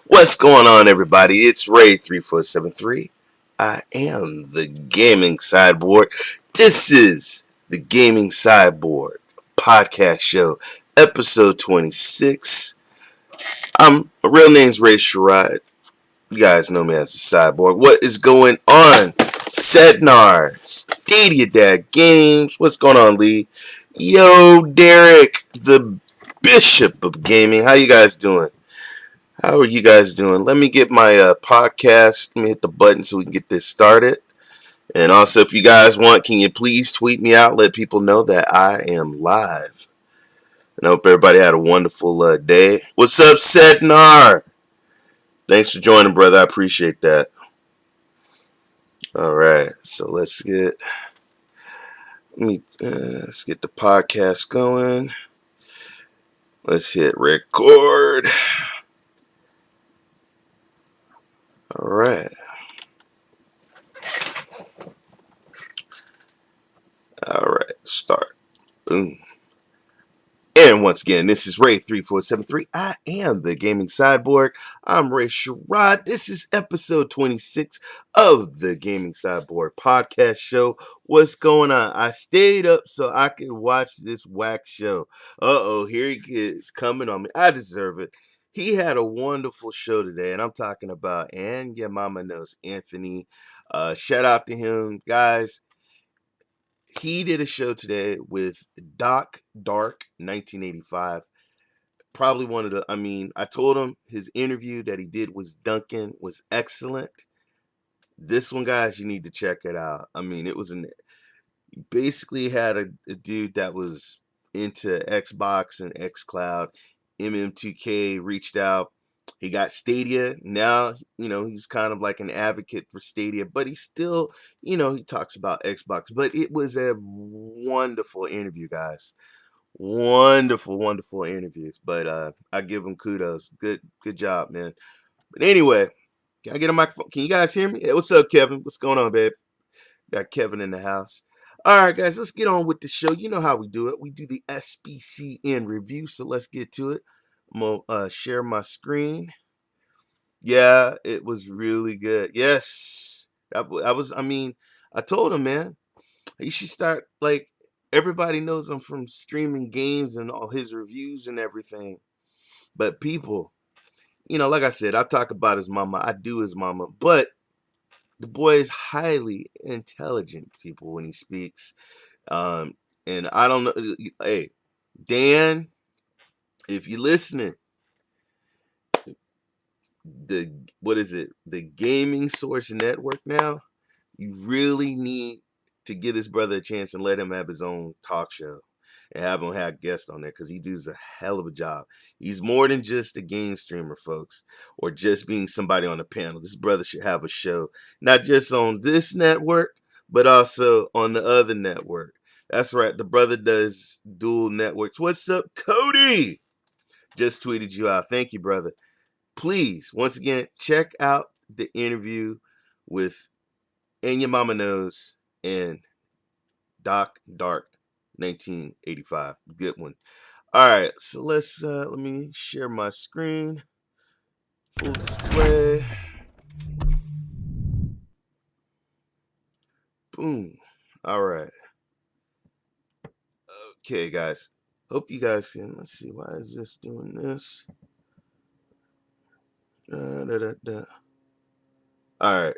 What's going on, everybody? It's Ray3473. I am the Gaming Cyborg. This is the Gaming Cyborg podcast show, episode 26. My real name's Ray Sherrod. You guys know me as the Cyborg. What is going on? Sednar, Stadia Dad Games. What's going on, Lee? Yo, Derek, the Bishop of Gaming. How you guys doing? How are you guys doing? Let me get my podcast. Let me hit the button so we can get this started. And also, if you guys want, can you please tweet me out? Let people know that I am live. And I hope everybody had a wonderful day. What's up, Sednar? Thanks for joining, brother. I appreciate that. All right, so let's get the podcast going. Let's hit record. All right. All right, start. Boom. And once again, this is Ray3473. I am the Gaming Cyborg. I'm Ray Sherrod. This is episode 26 of the Gaming Cyborg podcast show. What's going on? I stayed up so I could watch this whack show. Here he is coming on me. I deserve it. He had a wonderful show today, and I'm talking about And Your Mama Knows Anthony. Shout out to him, guys. He did a show today with Doc Dark 1985. Probably one of the, I told him his interview that he did was Duncan was excellent. This one, guys, you need to check it out. It was basically had a dude that was into Xbox and XCloud. MM2K reached out. He got Stadia. Now, he's kind of like an advocate for Stadia, but he still, he talks about Xbox. But it was a wonderful interview, guys. Wonderful, wonderful interviews. But I give him kudos. Good job, man. But anyway, can I get a microphone? Can you guys hear me? Hey, what's up, Kevin? What's going on, babe? Got Kevin in the house. All right, guys, let's get on with the show. You know how we do it. We do the SBCN review, so let's get to it. I'm going to share my screen. Yeah, it was really good. Yes. I told him, man, he should start, everybody knows I'm from streaming games and all his reviews and everything. But people, like I said, I talk about his mama. I do his mama. But the boy is highly intelligent, people, when he speaks. And I don't know. Hey, Dan, if you're listening, the Gaming Source Network now, you really need to give this brother a chance and let him have his own talk show and have him have guests on there, because he does a hell of a job. He's more than just a game streamer, folks, or just being somebody on a panel. This brother should have a show, not just on this network, but also on the other network. That's right, the brother does dual networks. What's up, Cody? Just tweeted you out. Thank you, brother. Please, once again, check out the interview with And Your Mama Knows and Doc Dark 1985. Good one. All right, so let me share my screen. Full display. Boom. All right. Okay, guys. Hope you guys can. Let's see. Why is this doing this? All right.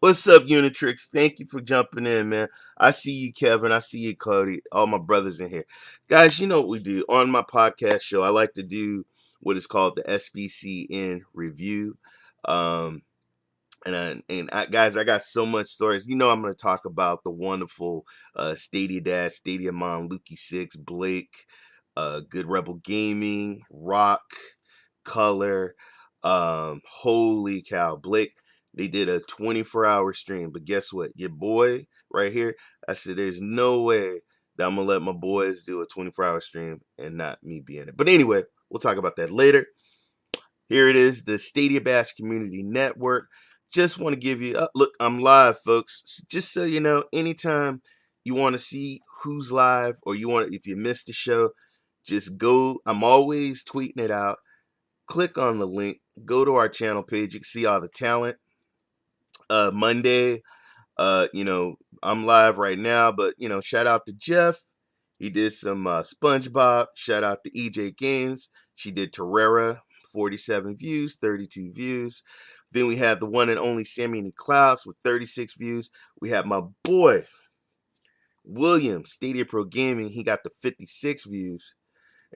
What's up, Unitrix? Thank you for jumping in, man. I see you, Kevin. I see you, Cody. All my brothers in here. Guys, you know what we do. On my podcast show, I like to do what is called the SBCN review. Guys, I got so much stories. I'm going to talk about the wonderful Stadia Dad, Stadia Mom, Lukey 6, Blake, Good Rebel Gaming, Rock, Color. Holy cow, Blake. They did a 24-hour stream, but guess what? Your boy right here, I said, there's no way that I'm going to let my boys do a 24-hour stream and not me be in it. But anyway, we'll talk about that later. Here it is, the Stadia Bash Community Network. Just want to give you, look, I'm live, folks. Just so you know, anytime you want to see who's live, or if you missed the show, Just go. I'm always tweeting it out. Click on the link. Go to our channel page. You can see all the talent. Monday, I'm live right now, but shout out to Jeff. He did some SpongeBob. Shout out to EJ Games. She did Terrera, 47 views, 32 views. Then we have the one and only Sammy and the Clouds with 36 views. We have my boy William, Stadia Pro Gaming. He got the 56 views.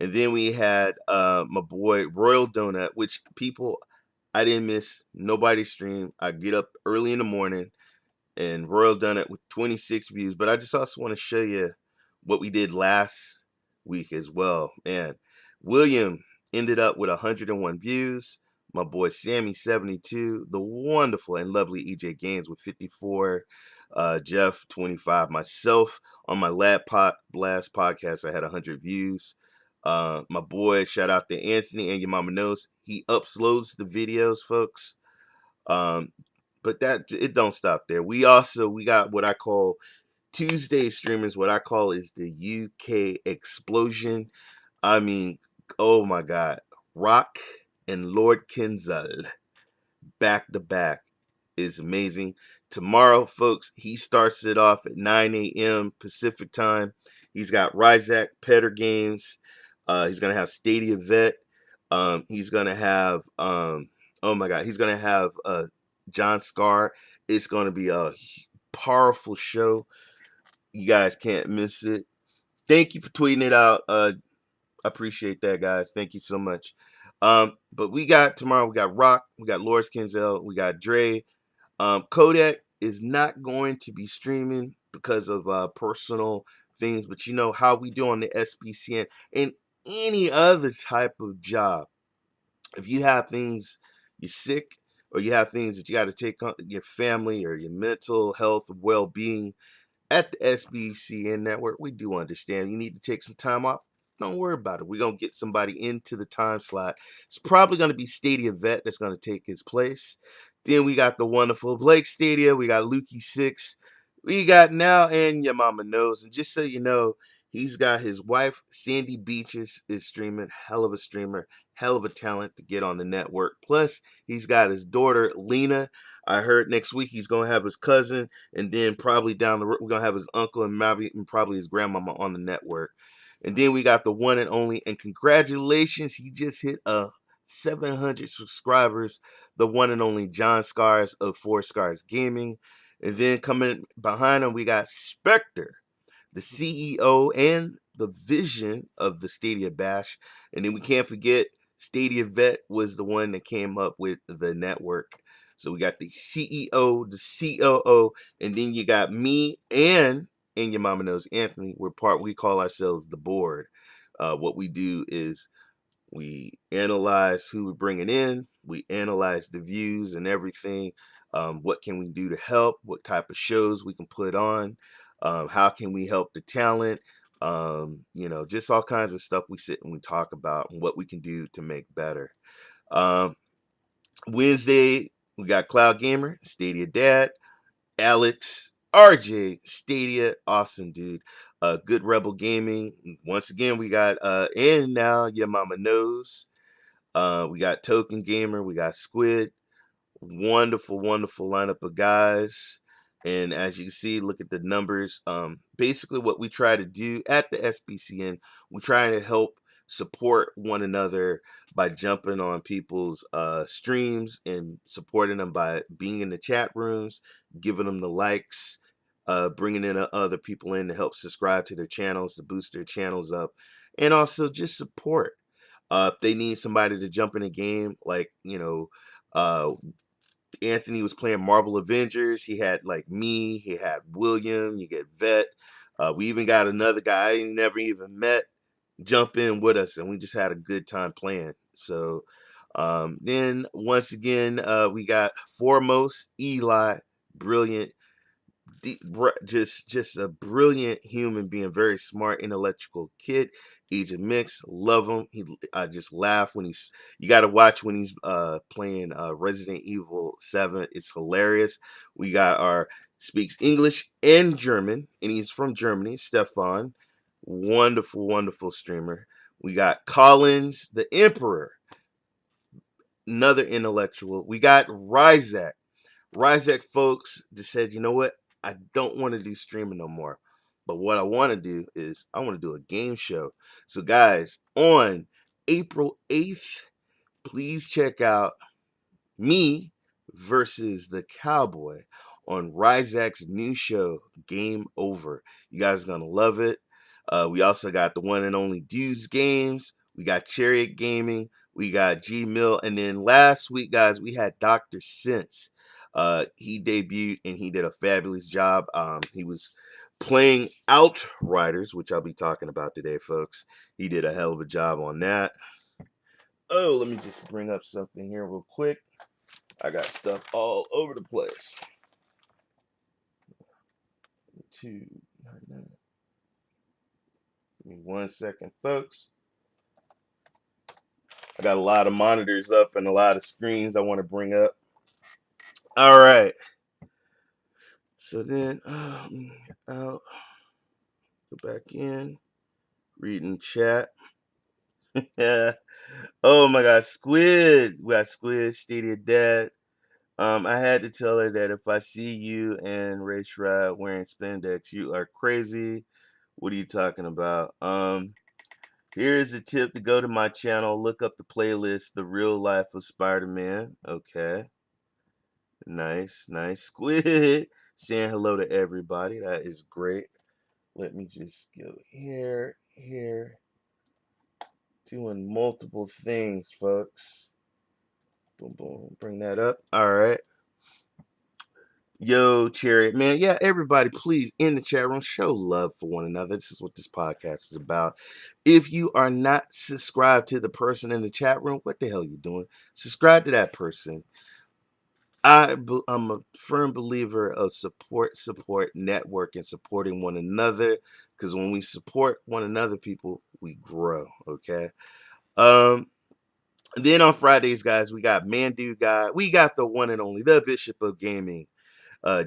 And then we had my boy Royal Donut, which people I didn't miss. Nobody streamed. I get up early in the morning and Royal done it with 26 views. But I just also want to show you what we did last week as well. And William ended up with 101 views. My boy Sammy 72, the wonderful and lovely EJ Gaines with 54, Jeff 25, myself on my last podcast I had 100 views. My boy, shout out to Anthony and your mama knows he uploads the videos, folks. But that it don't stop there. We got what I call Tuesday streamers. What I call is the UK explosion. I mean, oh my God, Rock and Lord Kinzel back to back is amazing. Tomorrow, folks, he starts it off at 9 a.m. Pacific time. He's got Ryzak Petter games. He's gonna have Stadia Vet. He's gonna have oh my God, he's gonna have John Scar. It's gonna be a powerful show. You guys can't miss it. Thank you for tweeting it out. I appreciate that, guys. Thank you so much. But we got tomorrow. We got Rock. We got Loris Kinzel. We got Dre. Kodak is not going to be streaming because of personal things, but you know how we do on the SBCN and any other type of job. If you have things, you're sick, or you have things that you got to take on your family or your mental health, well-being at the SBCN network, we do understand you need to take some time off. Don't worry about it. We're going to get somebody into the time slot. It's probably going to be Stadia Vet that's going to take his place. Then we got the wonderful Blake Stadia. We got Lukey 6. We got Now and Your Mama Knows. And just so you know, he's got his wife, Sandy Beaches, is streaming. Hell of a streamer. Hell of a talent to get on the network. Plus, he's got his daughter, Lena. I heard next week he's going to have his cousin. And then probably down the road, we're going to have his uncle and probably his grandmama on the network. And then we got the one and only, and congratulations, he just hit 700 subscribers, the one and only John Scars of 4 Scars Gaming. And then coming behind him, we got Spectre, the CEO and the vision of the Stadia Bash. And then we can't forget Stadia Vet was the one that came up with the network. So we got the CEO, the COO, and then you got me and your mama knows Anthony. We call ourselves the board. What we do is we analyze who we're bringing in. We analyze the views and everything. What can we do to help? What type of shows we can put on? How can we help the talent? Just all kinds of stuff we sit and we talk about and what we can do to make better. Wednesday, we got Cloud Gamer, Stadia Dad, Alex, RJ, Stadia, awesome dude. Good Rebel Gaming. Once again, we got and Now Your Mama Knows. We got Token Gamer, we got Squid. Wonderful, wonderful lineup of guys. And as you can see, look at the numbers. Basically what we try to do at the SBCN, we try to help support one another by jumping on people's streams and supporting them by being in the chat rooms, giving them the likes, bringing in other people in to help subscribe to their channels, to boost their channels up, and also just support. If they need somebody to jump in a game, like, Anthony was playing Marvel Avengers. He had like me, he had William, you get Vet. We even got another guy I never even met jump in with us, and we just had a good time playing. So then once again, we got Foremost, Eli, brilliant, just a brilliant human being, very smart, intellectual kid. Agent Mix, love him. I just laugh when you got to watch when he's playing Resident Evil 7. It's hilarious. We got our speaks English and German, and he's from Germany, Stefan. Wonderful, wonderful streamer. We got Collins, the Emperor, another intellectual. We got Ryzak. Ryzak, folks, just said, you know what? I don't want to do streaming no more. But what I want to do is I want to do a game show. So, guys, on April 8th, please check out me versus the Cowboy on Ryzak's new show, Game Over. You guys are going to love it. We also got the one and only Dudes Games. We got Chariot Gaming. We got G Mill. And then last week, guys, we had Dr. Sense. He debuted and he did a fabulous job. He was playing Outriders, which I'll be talking about today, folks. He did a hell of a job on that. Oh, let me just bring up something here real quick. I got stuff all over the place. 2, 9, 9. Give me 1 second, folks. I got a lot of monitors up and a lot of screens I want to bring up. All right. So then, out, go back in, reading chat. Yeah. Oh my God, Squid. We got Squid, Stadia Dad. I had to tell her that if I see you and Ray Shrod wearing spandex, you are crazy. What are you talking about? Here's a tip to go to my channel. Look up the playlist, The Real Life of Spider-Man. Okay. Nice, nice. Squid saying hello to everybody. That is great. Let me just go here. Doing multiple things, folks. Boom, boom. Bring that up. All right. Yo, Chariot, man. Yeah, everybody, please, in the chat room, show love for one another. This is what this podcast is about. If you are not subscribed to the person in the chat room, what the hell are you doing? Subscribe to that person. I'm a firm believer of support, network, and supporting one another. Because when we support one another, people, we grow, okay? Then on Fridays, guys, we got Mandu Guy. We got the one and only, the Bishop of Gaming,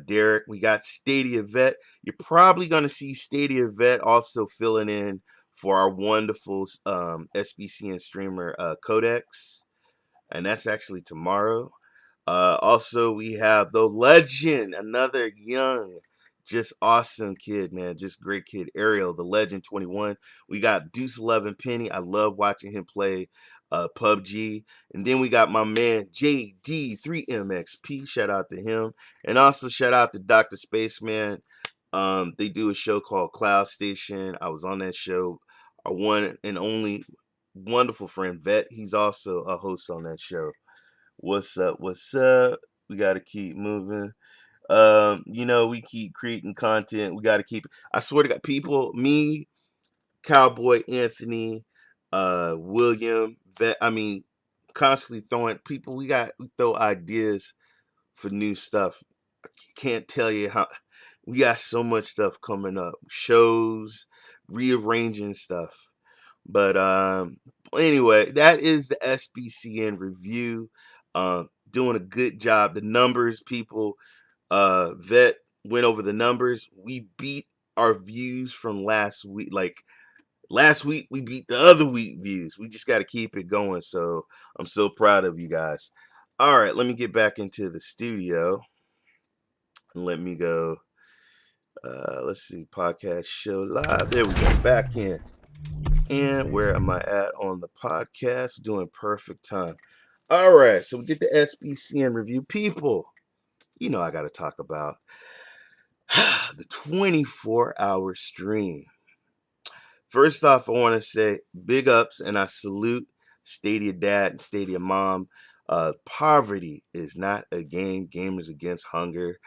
Derek. We got Stadia Vet. You're probably going to see Stadia Vet also filling in for our wonderful SBCN streamer, Codex. And that's actually tomorrow. Also, we have the legend, another young, just awesome kid, man. Just great kid, Ariel, the legend 21. We got Deuce 11 Penny. I love watching him play PUBG. And then we got my man JD3MXP. Shout out to him. And also shout out to Dr. Spaceman. They do a show called Cloud Station. I was on that show. Our one and only wonderful friend Vet. He's also a host on that show. What's up? What's up? We got to keep moving. We keep creating content. We got to keep. I swear to God, people, me, Cowboy Anthony, William, Vet. I mean, constantly throwing people. We throw ideas for new stuff. I can't tell you how. We got so much stuff coming up. Shows, rearranging stuff. But anyway, that is the SBCN review. Doing a good job. The numbers, people. Vet went over the numbers. We beat our views from last week. Like last week, we beat the other week views. We just got to keep it going. So I'm so proud of you guys. All right, let me get back into the studio. Let me go. Let's see, podcast show live. There we go. Back in. And where am I at on the podcast? Doing perfect time. All right, so we get the SBCN review. People, I got to talk about the 24-hour stream. First off, I want to say big ups and I salute Stadia Dad and Stadia Mom. Poverty is not a game. Gamers against hunger.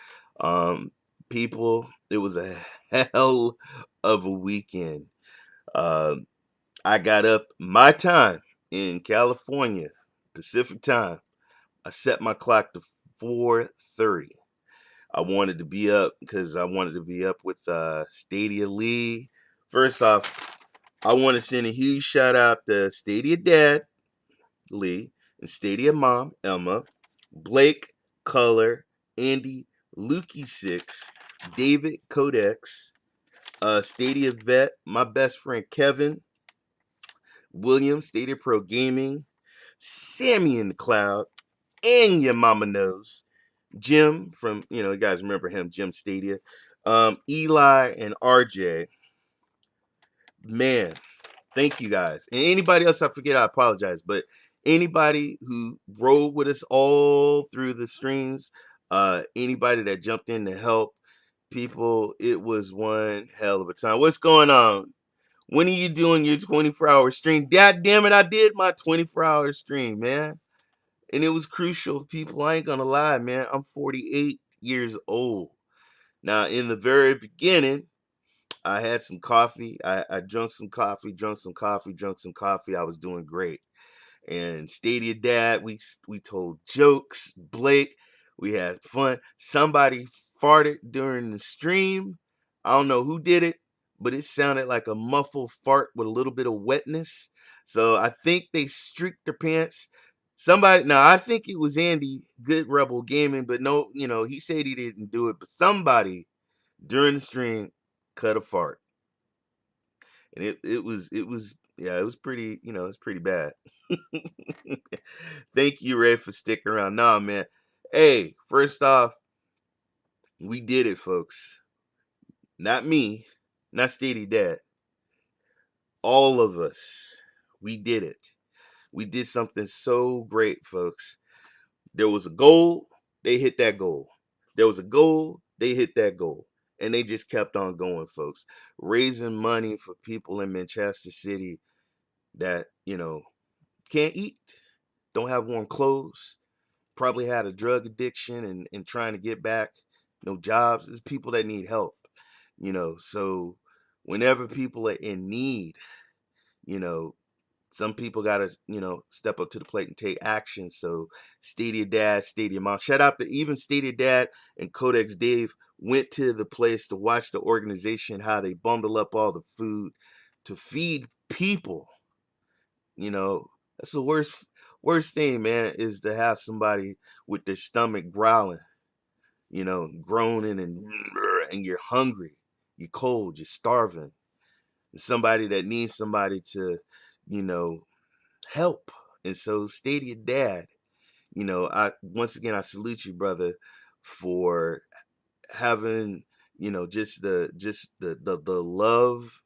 People, it was a hell of a weekend. I got up my time in California, Pacific time. I set my clock to 4:30. I wanted to be up because I wanted to be up with Stadia Lee. First off, I want to send a huge shout out to Stadia Dad, Lee, and Stadia Mom, Emma, Blake, Color, Andy, Lukey6, David, Codex, Stadia Vet, my best friend Kevin, William, Stadia Pro Gaming, Sammy in the Cloud, and your mama knows. Jim from, you guys remember him, Jim Stadia. Eli and RJ. Man, thank you guys. And anybody else I forget, I apologize. But anybody who rode with us all through the streams, anybody that jumped in to help people, it was one hell of a time. What's going on? When are you doing your 24-hour stream? God damn it, I did my 24-hour stream, man. And it was crucial, people. I ain't gonna lie, man. I'm 48 years old. Now, in the very beginning, I had some coffee. I drunk some coffee, drunk some coffee, drunk some coffee. I was doing great. And Stadia Dad, we told jokes. Blake, we had fun. Somebody farted during the stream. I don't know who did it, but it sounded like a muffled fart with a little bit of wetness. So I think they streaked their pants. Somebody, now I think it was Andy, Good Rebel Gaming, but no, he said he didn't do it. But somebody during the stream cut a fart, and it was yeah, it was pretty, it's pretty bad. Thank you, Ray, for sticking around. Nah, man. Hey, first off, we did it, folks. Not me, not Stadia Dad. All of us, we did it. We did something so great, folks. There was a goal, they hit that goal. There was a goal, they hit that goal. And they just kept on going, folks. Raising money for people in Manchester City that, can't eat, don't have warm clothes, probably had a drug addiction and trying to get back, no jobs. There's people that need help, So whenever people are in need, you know, some people got to, step up to the plate and take action. So Stadia Dad, Stadia Mom, shout out to even Stadia Dad and Codex Dave went to the place to watch the organization, how they bundle up all the food to feed people. That's the worst thing, man, is to have somebody with their stomach growling, groaning and you're hungry, you're cold, you're starving. Somebody that needs somebody to, you know, help. And so Stadia Dad, I once again I salute you, brother, for having, just the love,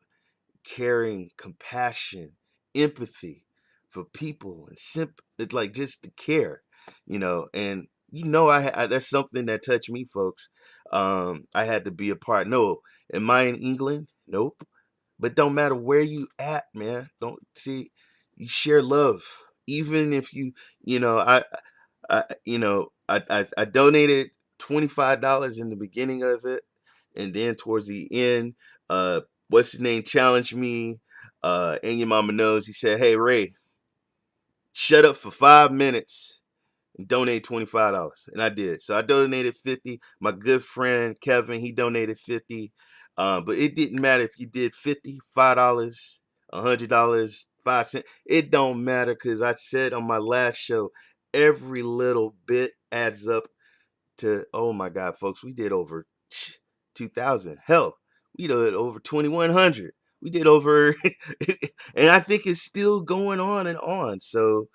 caring, compassion, empathy for people and like just the care, and that's something that touched me, folks. I had to be a part. No, am I in England? Nope. But don't matter where you at, man. Don't see you share love, even if you know I donated $25 in the beginning of it, and then towards the end, what's his name challenged me, and your mama knows. He said, "Hey Ray, shut up for 5 minutes and donate $25," and I did. So I donated 50. My good friend Kevin, he donated 50. But it didn't matter if you did 50, $5, $100, 5 cents. It don't matter, because I said on my last show, every little bit adds up to, oh my God, folks, we did over 2,000. Hell, we did over 2,100. We did over, and I think it's still going on and on. So,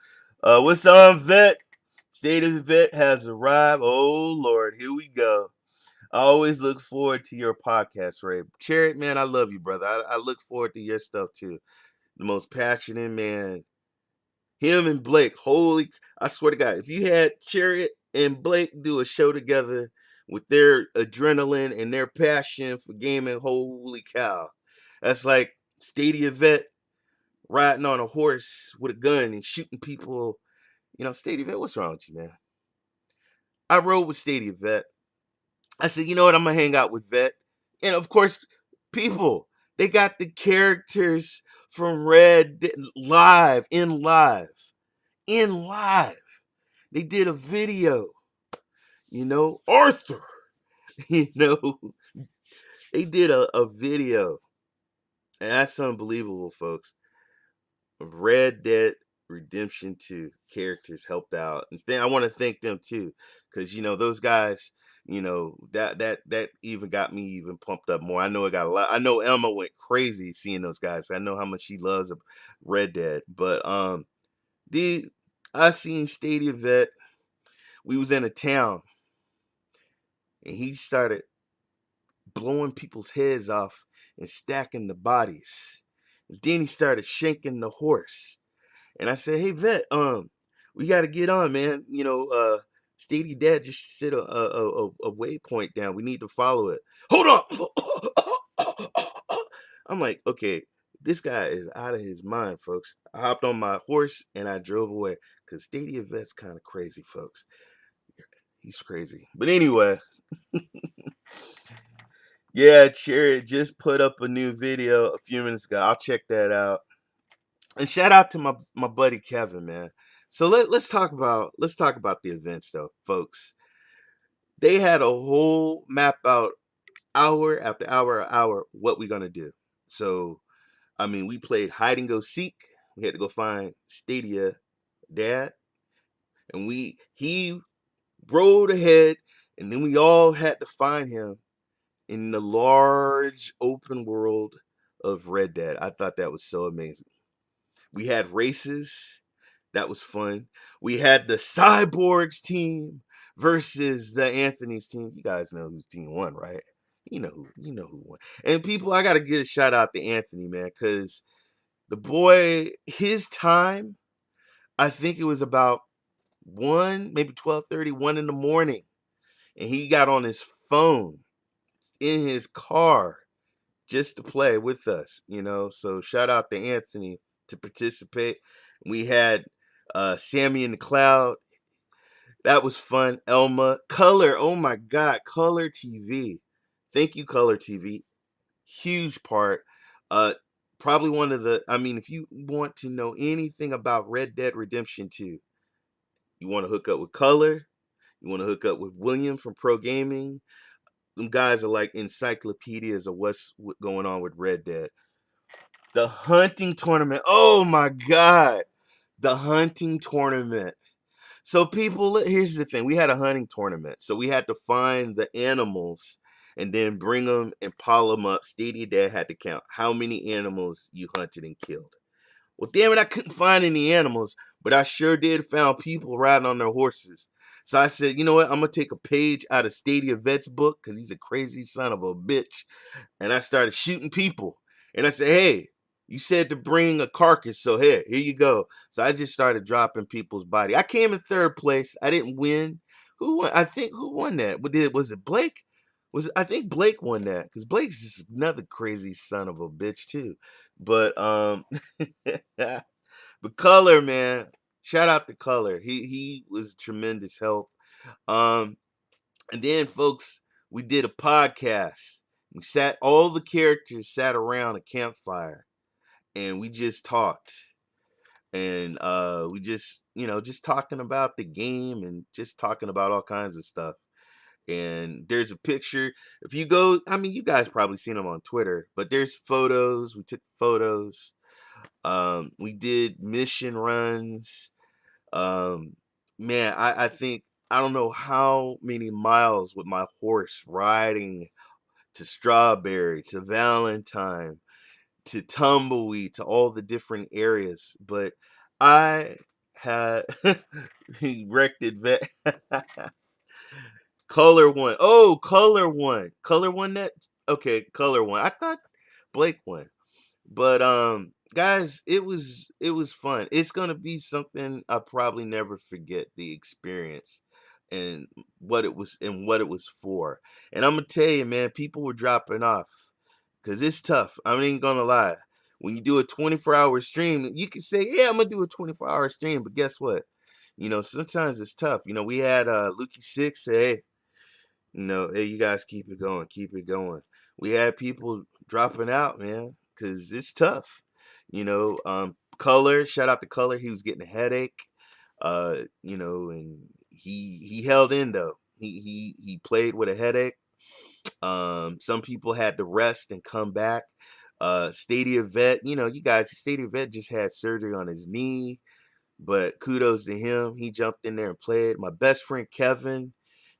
what's on, Vet? State of Vet has arrived. Oh Lord, here we go. I always look forward to your podcast, Ray. Chariot, man, I love you, brother. I look forward to your stuff too. The most passionate man. Him and Blake, I swear to God, if you had Chariot and Blake do a show together with their adrenaline and their passion for gaming, holy cow. That's like Stadia Vet riding on a horse with a gun and shooting people. Stadia Vet, what's wrong with you, man? I rode with Stadia Vet. I said, you know what? I'm going to hang out with Vet. And of course, people, they got the characters from live, in live. In live. They did a video, Arthur, you know, they did a video. And that's unbelievable, folks. Red Dead Redemption 2 characters helped out. And then I want to thank them too, because those guys, that even got me even pumped up more. I know it got a lot. I know Emma went crazy seeing those guys. I know how much she loves Red Dead. But the I seen Stadia Vet. We was in a town and he started blowing people's heads off and stacking the bodies. And then he started shanking the horse. And I said, "Hey vet, we got to get on, man. Stadia Dad just set a waypoint down. We need to follow it. Hold on." I'm like, okay, this guy is out of his mind, folks. I hopped on my horse and I drove away because Stadia Vet's kind of crazy, folks. He's crazy. But anyway, yeah, Cherry just put up a new video a few minutes ago. I'll check that out. And shout out to my buddy Kevin, man. So let's talk about the events though, folks. They had a whole map out, hour after hour after hour, what we gonna do. So I mean, we played hide and go seek. We had to go find Stadia Dad, and he rode ahead, and then we all had to find him in the large open world of Red Dead. I thought that was so amazing. We had races. That was fun. We had the Cyborgs team versus the Anthony's team. You guys know whose team won, right? You know who won. And people, I gotta give a shout out to Anthony, man, because the boy, his time, I think it was about 1, maybe 12:30, 1 in the morning. And he got on his phone in his car just to play with us. So shout out to Anthony to participate. We had Sammy in the Cloud. That was fun. Elma. Color. Oh my God. Color TV. Thank you, Color TV. Huge part. Uh Probably one of the if you want to know anything about Red Dead Redemption 2, you want to hook up with Color, you want to hook up with William from Pro Gaming. Them guys are like encyclopedias of what's going on with Red Dead. The hunting tournament. Oh my God. The hunting tournament. So people, here's the thing. We had a hunting tournament. So we had to find the animals and then bring them and pile them up. Stadia Dad had to count how many animals you hunted and killed. Well, damn it, I couldn't find any animals, but I sure did found people riding on their horses. So I said, you know what? I'm going to take a page out of Stadia Vet's book because he's a crazy son of a bitch. And I started shooting people. And I said, hey, you said to bring a carcass, so here you go. So I just started dropping people's body. I came in third place. I didn't win. Who won? Who won that? Was it Blake? I think Blake won that because Blake's just another crazy son of a bitch too. But but Color, man, shout out to Color. He was tremendous help. Um, and then folks, we did a podcast. All the characters sat around a campfire and we just talked. And we just talking about the game and just talking about all kinds of stuff. And there's a picture. If you go, you guys probably seen them on Twitter, but there's photos. We took photos. We did mission runs. Um, Man, I think I don't know how many miles with my horse riding to Strawberry, to Valentine, to Tumbleweed, to all the different areas. But I had he wrecked it. Color won. Oh, Color won. Color won that. Okay, Color won. I thought Blake won. But guys, it was fun. It's gonna be something I probably never forget, the experience and what it was for. And I'm gonna tell you, man, people were dropping off because it's tough. I ain't gonna lie. When you do a 24-hour stream, you can say, yeah, I'm gonna do a 24-hour stream, but guess what? Sometimes it's tough. We had Lukey Six say, hey, hey, you guys keep it going, keep it going. We had people dropping out, man, because it's tough. Color, shout out to Color. He was getting a headache. And he held in though. He played with a headache. Some people had to rest and come back. Stadia Vet, you guys, Stadia Vet just had surgery on his knee. but kudos to him. He jumped in there and played. My best friend Kevin,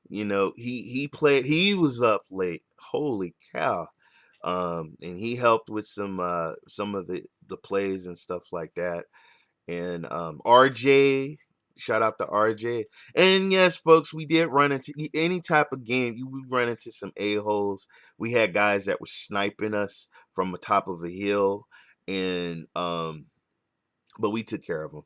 he played. He was up late. Holy cow! And he helped with some of the plays and stuff like that. And RJ, shout out to RJ. And yes, folks, we did run into any type of game. We run into some a-holes. We had guys that were sniping us from the top of a hill, and but we took care of them.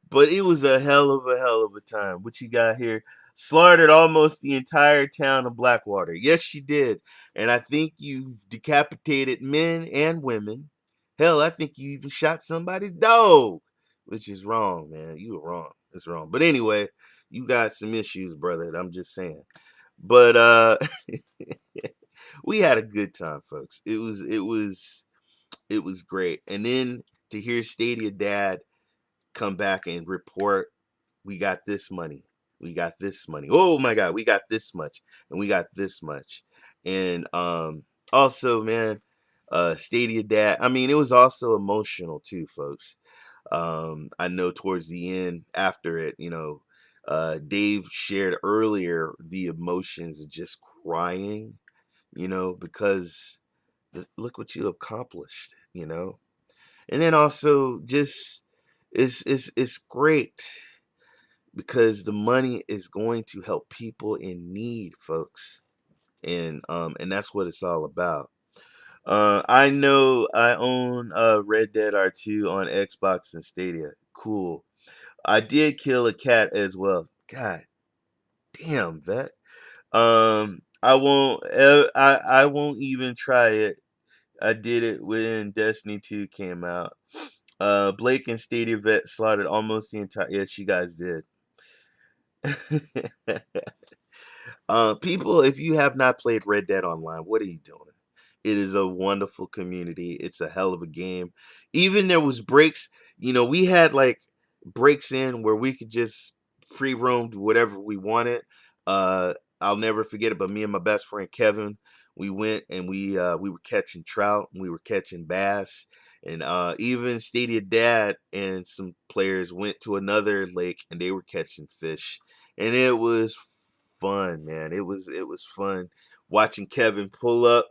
But it was a hell of a time. What you got here? Slaughtered almost the entire town of Blackwater. Yes, you did. And I think you've decapitated men and women. Hell, I think you even shot somebody's dog. Which is wrong, man. You were wrong. It's wrong. But anyway, you got some issues, brother. I'm just saying. But we had a good time, folks. It was great. And then to hear Stadia Dad come back and report, we got this money, we got this money, oh my god, we got this much, and we got this much. And also, man, Stadia Dad, I mean, it was also emotional too, folks. I know towards the end, after it, Dave shared earlier the emotions of just crying, because look what you accomplished, and then also just it's great because the money is going to help people in need, folks. And that's what it's all about. I know I own Red Dead R2 on Xbox and Stadia. Cool. I did kill a cat as well. God damn, vet. I won't even try it. I did it when Destiny 2 came out. Blake and Stadia Vet slaughtered almost the entire. Yes, you guys did. People, if you have not played Red Dead Online, what are you doing? It is a wonderful community. It's a hell of a game. Even there was breaks. We had like breaks in where we could just free roam to whatever we wanted. Uh, I'll never forget it. But me and my best friend Kevin, we went and we were catching trout, and we were catching bass, and even Stadia Dad and some players went to another lake and they were catching fish, and it was fun, man. It was fun watching Kevin pull up.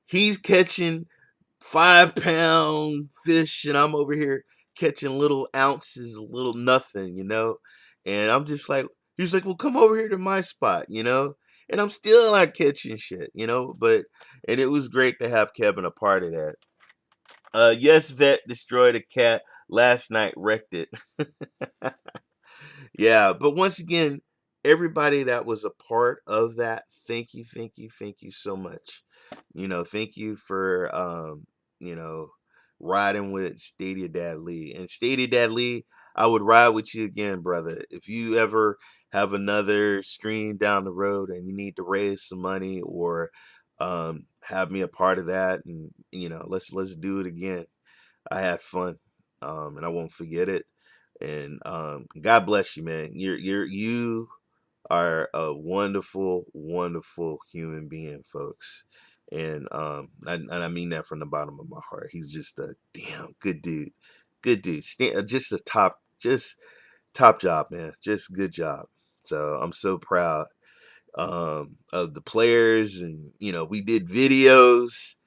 He's catching 5 pound fish, and I'm over here catching little ounces, little nothing, And I'm just like, he's like, well, come over here to my spot. And I'm still not catching shit. And it was great to have Kevin a part of that. Yes, Vet destroyed a cat last night, wrecked it. Yeah, but once again, everybody that was a part of that, thank you so much. Thank you for you know, riding with Stadia Dad Lee. And Stadia Dad Lee, I would ride with you again, brother. If you ever have another stream down the road and you need to raise some money or have me a part of that, and let's do it again. I had fun. And I won't forget it. And God bless you, man. You are a wonderful, wonderful human being, folks. And I mean that from the bottom of my heart. He's just a damn good dude. Good dude. Just top job, man. Just good job. So I'm so proud of the players, and we did videos,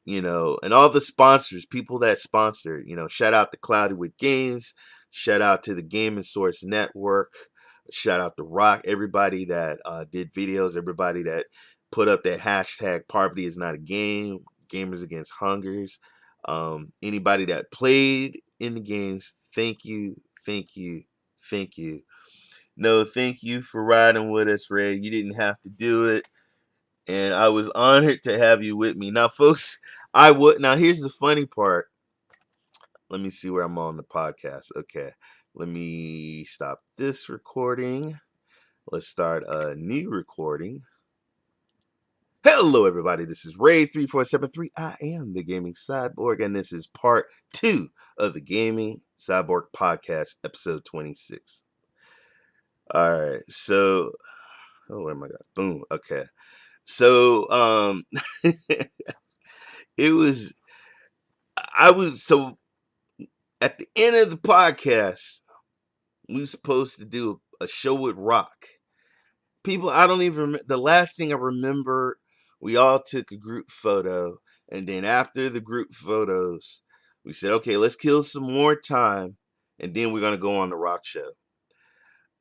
and all the sponsors, people that sponsor, shout out to Cloudy with Games, shout out to the Gaming Source Network, shout out to Rock, everybody that did videos, everybody that put up that hashtag poverty is not a game, gamers against hungers, anybody that played in the games, thank you, thank you, thank you. No, thank you for riding with us, Ray. You didn't have to do it, and I was honored to have you with me. Now, folks, now here's the funny part. Let me see where I'm on the podcast. Okay. Let me stop this recording. Let's start a new recording. Hello, everybody. This is Ray3473. I am the Gaming Cyborg, and this is part 2 of the Gaming Cyborg podcast, episode 26. All right. So, oh my God. Boom. Okay. So, it was, I was, so At the end of the podcast, we were supposed to do a show with Rock. People, I don't even remember. The last thing I remember, we all took a group photo. And then after the group photos, we said, okay, let's kill some more time. And then we're going to go on the Rock show.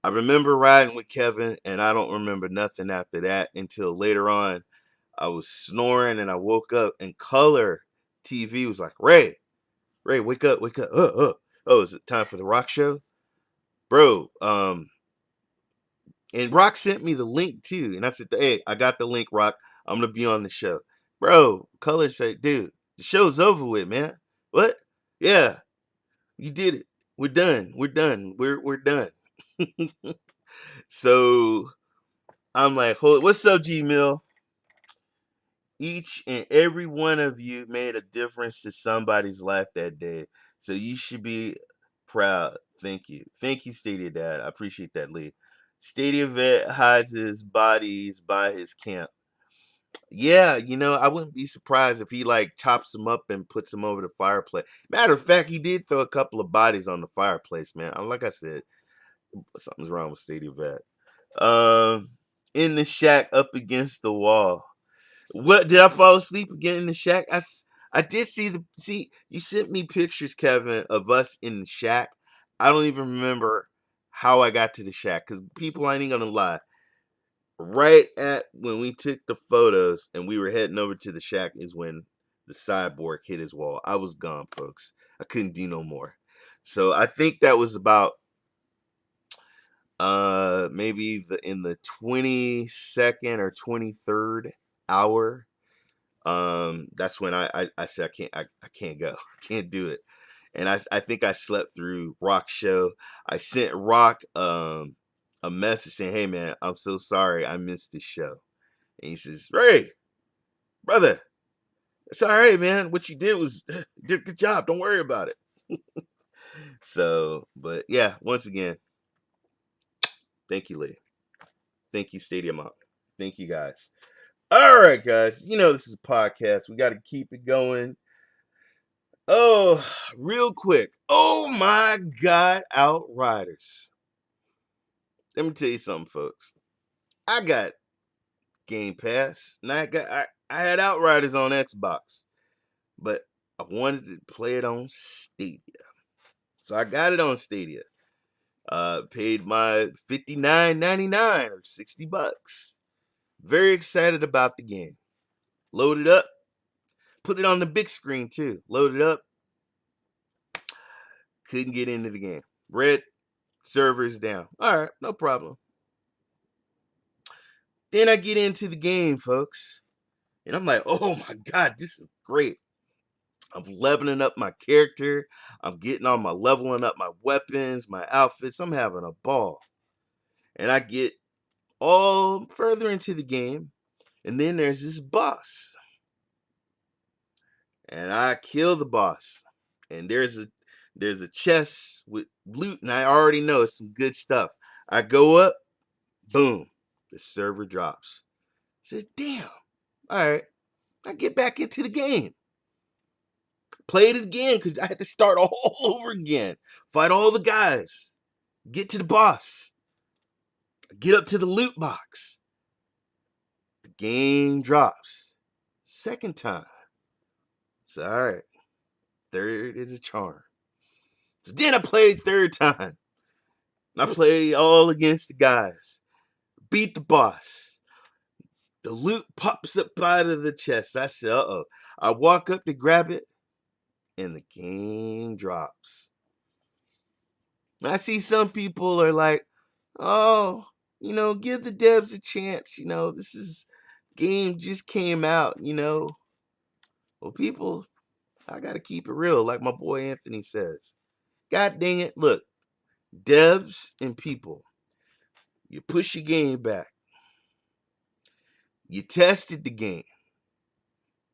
I remember riding with Kevin, and I don't remember nothing after that until later on. I was snoring, and I woke up, and Color TV was like, Ray, wake up, wake up. Oh, is it time for the Rock show? Bro, and Rock sent me the link too. And I said, hey, I got the link, Rock. I'm going to be on the show. Bro, Color said, dude, the show's over with, man. What? Yeah, you did it. We're done. We're done. We're done. So I'm like, hold, what's up, G Mill? Each and every one of you made a difference to somebody's life that day. So you should be proud. Thank you. Thank you, Stadia Dad. I appreciate that, Lee. Stadia Vet hides his bodies by his camp. Yeah, I wouldn't be surprised if he like chops them up and puts them over the fireplace. Matter of fact, he did throw a couple of bodies on the fireplace, man. Like I said, something's wrong with Stadia Vet. In the shack up against the wall. What, did I fall asleep again in the shack? I did see you sent me pictures, Kevin, of us in the shack. I don't even remember how I got to the shack, because people, I ain't gonna lie. Right at when we took the photos and we were heading over to the shack is when the Cyborg hit his wall. I was gone, folks. I couldn't do no more. So I think that was about maybe in the 22nd or 23rd hour. That's when I said I can't go. I can't do it. And I think I slept through Rock's show. I sent Rock a message saying, hey man, I'm so sorry I missed the show. And he says, Ray, brother, it's all right, man. What you did was did a good job. Don't worry about it. So, but yeah, once again, thank you, Lee. Thank you, Stadium Up. Thank you, guys. All right, guys. This is a podcast. We got to keep it going. Oh, real quick. Oh my God, Outriders. Let me tell you something, folks. I got Game Pass, and I had Outriders on Xbox, but I wanted to play it on Stadia. So I got it on Stadia. Paid my $59.99 or $60. Very excited about the game. Load it up. Put it on the big screen too. Load it up. Couldn't get into the game. Red servers down. All right, no problem. Then I get into the game, folks. And I'm like, oh my God, this is great. I'm leveling up my character. I'm getting on my leveling up my weapons, my outfits. I'm having a ball. And I get all further into the game. And then there's this boss. And I kill the boss. And there's a chest with loot. And I already know it's some good stuff. I go up. Boom. The server drops. I said, damn. All right. I get back into the game. Played it again because I had to start all over again. Fight all the guys. Get to the boss. Get up to the loot box. The game drops. Second time. It's all right. Third is a charm. So then I played third time. And I played all against the guys. Beat the boss. The loot pops up out of the chest. I said, uh-oh. I walk up to grab it. And the game drops. I see some people are like, oh, give the devs a chance. This game just came out, Well, people, I got to keep it real, like my boy Anthony says. God dang it. Look, devs and people, you push your game back. You tested the game.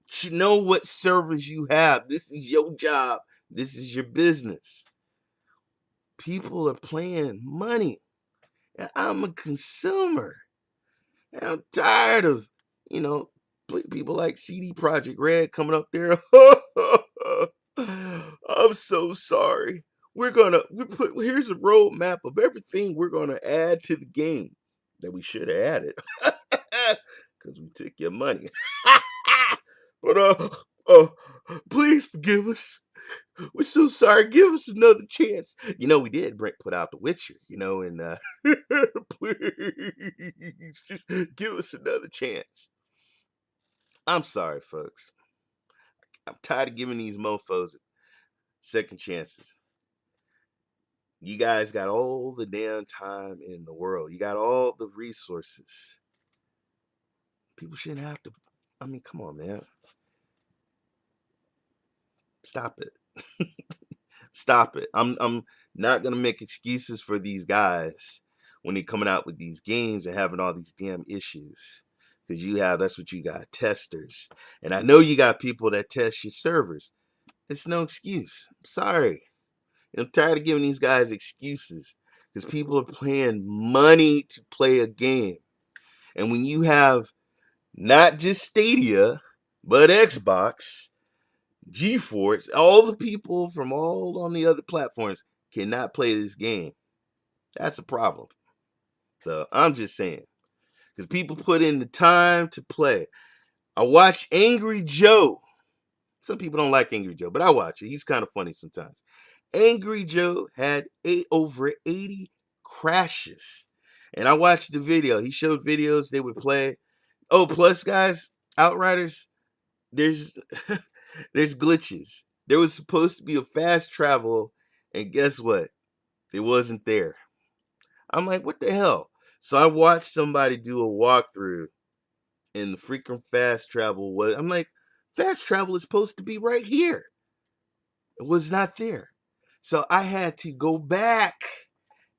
You should know what servers you have. This is your job. This is your business. People are playing money. And I'm a consumer. And I'm tired of, people like CD Projekt Red coming up there. I'm so sorry. Here's a roadmap of everything we're gonna add to the game that we should have added because we took your money. But uh, please forgive us. We're so sorry. Give us another chance. We did put out The Witcher. And please just give us another chance. I'm sorry, folks. I'm tired of giving these mofos second chances. You guys got all the damn time in the world. You got all the resources. People shouldn't have to. I mean, come on, man. Stop it. Stop it. I'm not gonna make excuses for these guys when they're coming out with these games and having all these damn issues. Because that's what you got, testers. And I know you got people that test your servers. It's no excuse. I'm sorry. I'm tired of giving these guys excuses because people are paying money to play a game. And when you have not just Stadia, but Xbox, GeForce, all the people from all on the other platforms cannot play this game, that's a problem. So I'm just saying, because people put in the time to play. I watch Angry Joe. Some people don't like Angry Joe, but I watch it. He's kind of funny sometimes. Angry Joe had over 80 crashes. And I watched the video. He showed videos they would play. Oh, plus, guys, Outriders, there's there's glitches. There was supposed to be a fast travel, and guess what? It wasn't there. I'm like, what the hell? So I watched somebody do a walkthrough, and the freaking fast travel was. I'm like, fast travel is supposed to be right here. It was not there. So I had to go back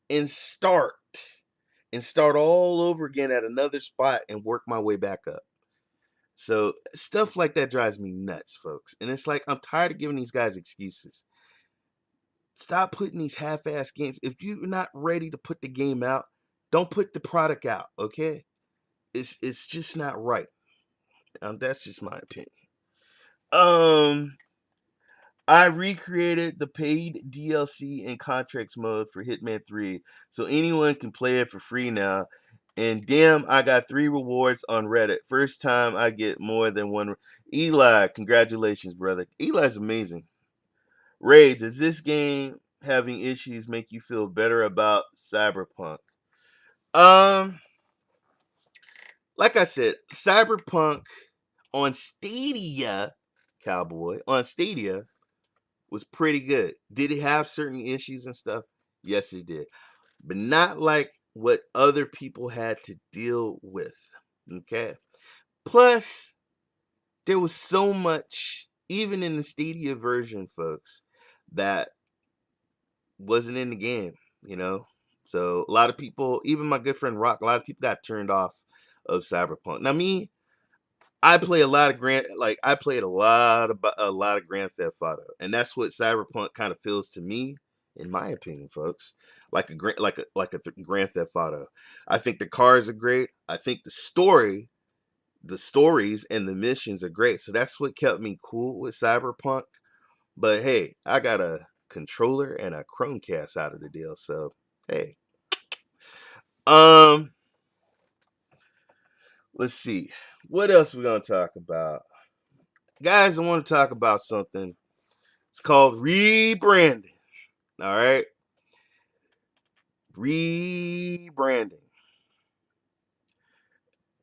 and start all over again at another spot and work my way back up. So stuff like that drives me nuts, folks. And it's like, I'm tired of giving these guys excuses. Stop putting these half-ass games. If you're not ready to put the game out, don't put the product out, okay? It's just not right. That's just my opinion. I recreated the paid DLC and contracts mode for Hitman 3 so anyone can play it for free now. And damn, I got 3 rewards on Reddit. First time I get more than one. Eli, congratulations, brother. Eli's amazing. Ray, does this game having issues make you feel better about Cyberpunk? Um, like I said, Cyberpunk on Stadia, Cowboy, on Stadia was pretty good. Did it have certain issues and stuff? Yes, it did. But not like what other people had to deal with. Okay. Plus, there was so much, even in the Stadia version, folks, that wasn't in the game. So a lot of people, even my good friend Rock, a lot of people got turned off of Cyberpunk. Now me, I played a lot of Grand Theft Auto, and that's what Cyberpunk kind of feels to me, in my opinion, folks. Like Grand Theft Auto. I think the cars are great. I think the stories and the missions are great. So that's what kept me cool with Cyberpunk. But hey, I got a controller and a Chromecast out of the deal. So hey, let's see. What else we gonna talk about? Guys, I want to talk about something. It's called rebranding. All right. Rebranding.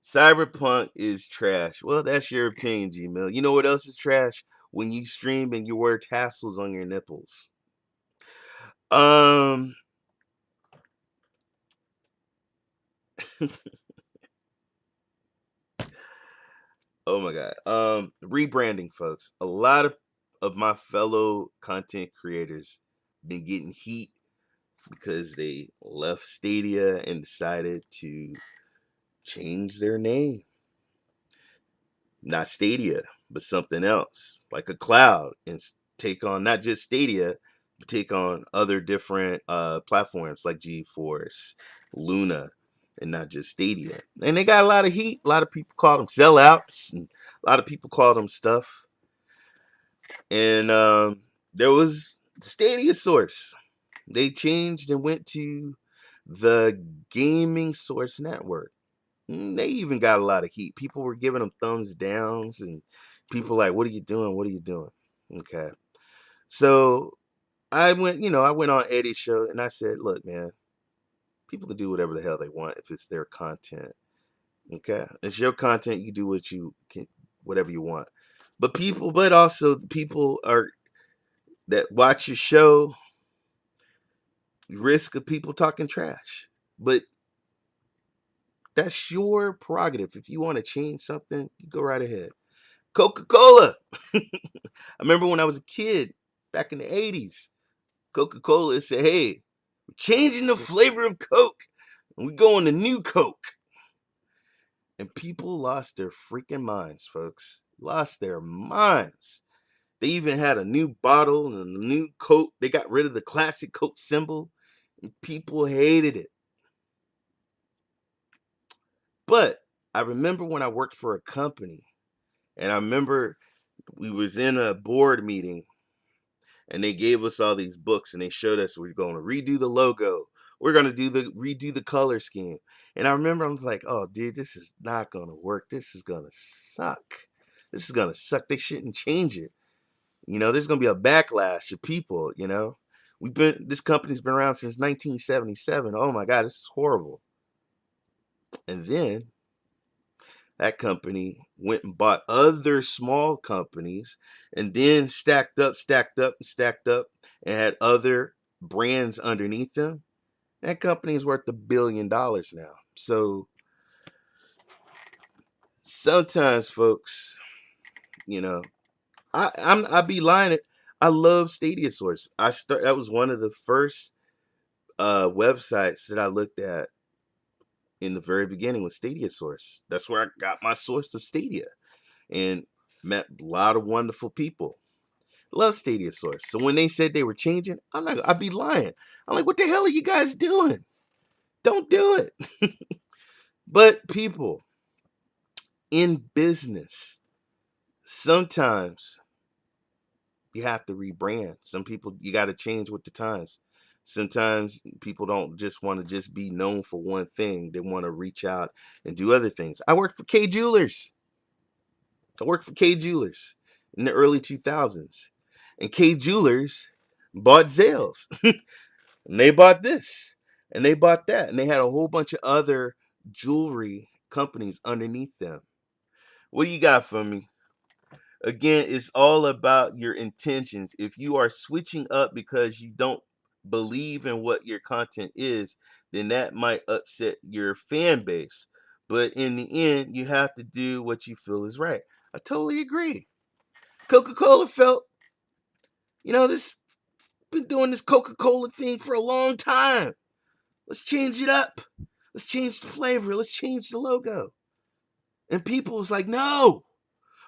Cyberpunk is trash. Well, that's your opinion, Gmail. You know what else is trash? When you stream and you wear tassels on your nipples. Oh my god. Rebranding, folks. A lot of my fellow content creators been getting heat because they left Stadia and decided to change their name. Not Stadia, but something else, like a cloud, and take on not just Stadia, but take on other different platforms like GeForce, Luna, and not just Stadia. And they got a lot of heat. A lot of people call them sellouts, and a lot of people call them stuff. And there was Stadia Source. They changed and went to the Gaming Source Network. They even got a lot of heat. People were giving them thumbs downs, and people like, "What are you doing? What are you doing?" Okay, so I went on Eddie's show and I said, "Look, man, people can do whatever the hell they want if it's their content. Okay, it's your content. You do what you can, whatever you want. But also the people are that watch your show risk of people talking trash. But that's your prerogative. If you want to change something, you go right ahead. Coca-Cola. I remember when I was a kid back in the 80s, Coca-Cola said, "Hey, we're changing the flavor of Coke. And we're going to new Coke." And people lost their freaking minds, folks. Lost their minds. They even had a new bottle and a new Coke. They got rid of the classic Coke symbol. And people hated it. But I remember when I worked for a company, and I remember we was in a board meeting, and they gave us all these books, and they showed us we're going to redo the logo. We're going to redo the color scheme. And I remember I was like, "Oh, dude, this is not going to work. This is going to suck. This is going to suck. They shouldn't change it. There's going to be a backlash of people, this company's been around since 1977. Oh my God, this is horrible." And then that company went and bought other small companies and then stacked up, and had other brands underneath them. That company is worth $1 billion now. So sometimes, folks, you know, I'd be lying. I love Stadia Source. That was one of the first websites that I looked at in the very beginning with Stadia Source. That's where I got my source of Stadia and met a lot of wonderful people. Love Stadia Source. So when they said they were changing, I'd be lying. I'm like, "What the hell are you guys doing? Don't do it." But people in business, sometimes you have to rebrand. Some people, you got to change with the times. Sometimes people don't just want to just be known for one thing. They want to reach out and do other things. I worked for K Jewelers. In the early 2000s. And K Jewelers bought Zales. And they bought this. And they bought that. And they had a whole bunch of other jewelry companies underneath them. What do you got for me? Again, it's all about your intentions. If you are switching up because you don't believe in what your content is, then that might upset your fan base. But in the end, you have to do what you feel is right. I totally agree. Coca-Cola felt, this been doing this Coca-Cola thing for a long time. Let's change it up. Let's change the flavor. Let's change the logo. And people was like, "No,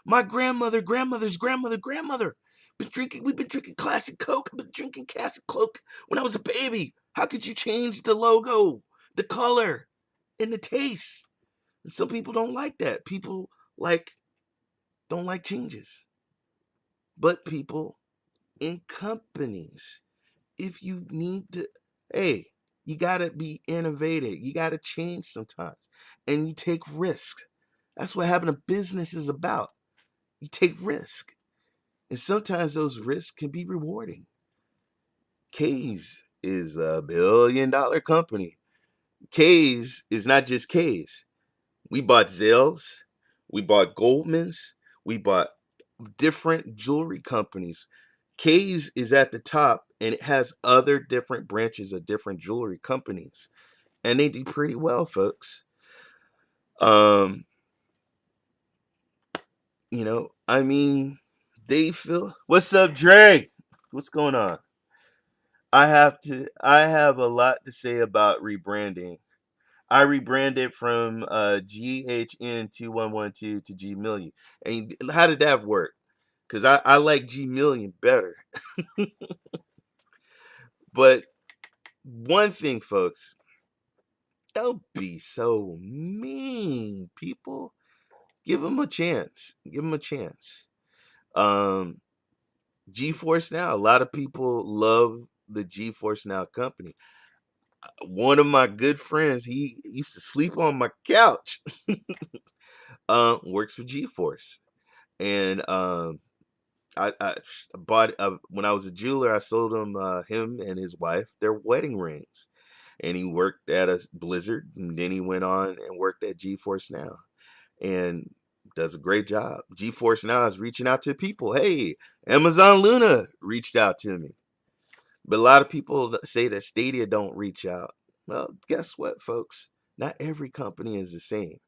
my grandmother we've been drinking classic Coke. I've been drinking classic Coke when I was a baby. How could you change the logo, the color, and the taste?" And some people don't like that. People don't like changes. But people in companies, if you need to, hey, you gotta be innovative. You gotta change sometimes. And you take risks. That's what having a business is about. You take risk. And sometimes those risks can be rewarding. K's is a $1 billion company. K's is not just K's. We bought Zales, we bought Goldman's, we bought different jewelry companies. K's is at the top, and it has other different branches of different jewelry companies. And they do pretty well, folks. Um, I mean, they feel, what's up, Dre? What's going on? I have a lot to say about rebranding. I rebranded from GHN2112 to G Million. And how did that work? Because I like G Million better. But one thing, folks, don't be so mean, people. Give them a chance. Give them a chance. Um, GeForce Now. A lot of people love the GeForce Now company. One of my good friends, he used to sleep on my couch. Works for GeForce, and I bought when I was a jeweler. I sold him and his wife their wedding rings, and he worked at a Blizzard, and then he went on and worked at GeForce Now, and does a great job. GeForce Now is reaching out to people. Hey, Amazon Luna reached out to me, but a lot of people say that Stadia don't reach out. Well, guess what, folks? Not every company is the same.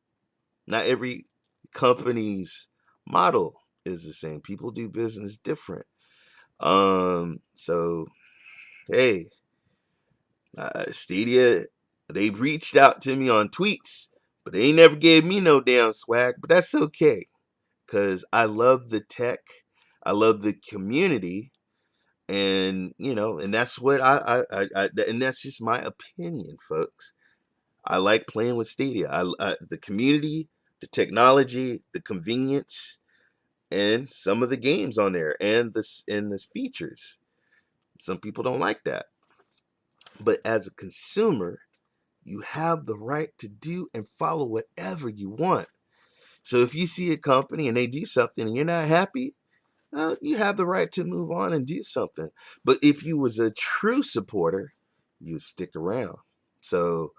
Not every company's model is the same. People do business different. So hey, Stadia, they reached out to me on tweets, but they ain't never gave me no damn swag. But that's okay, cause I love the tech, I love the community, and and that's what and that's just my opinion, folks. I like playing with Stadia. The community, the technology, the convenience, and some of the games on there, and the features. Some people don't like that, but as a consumer, you have the right to do and follow whatever you want. So if you see a company and they do something and you're not happy, you have the right to move on and do something. But if you was a true supporter, you'd stick around. So,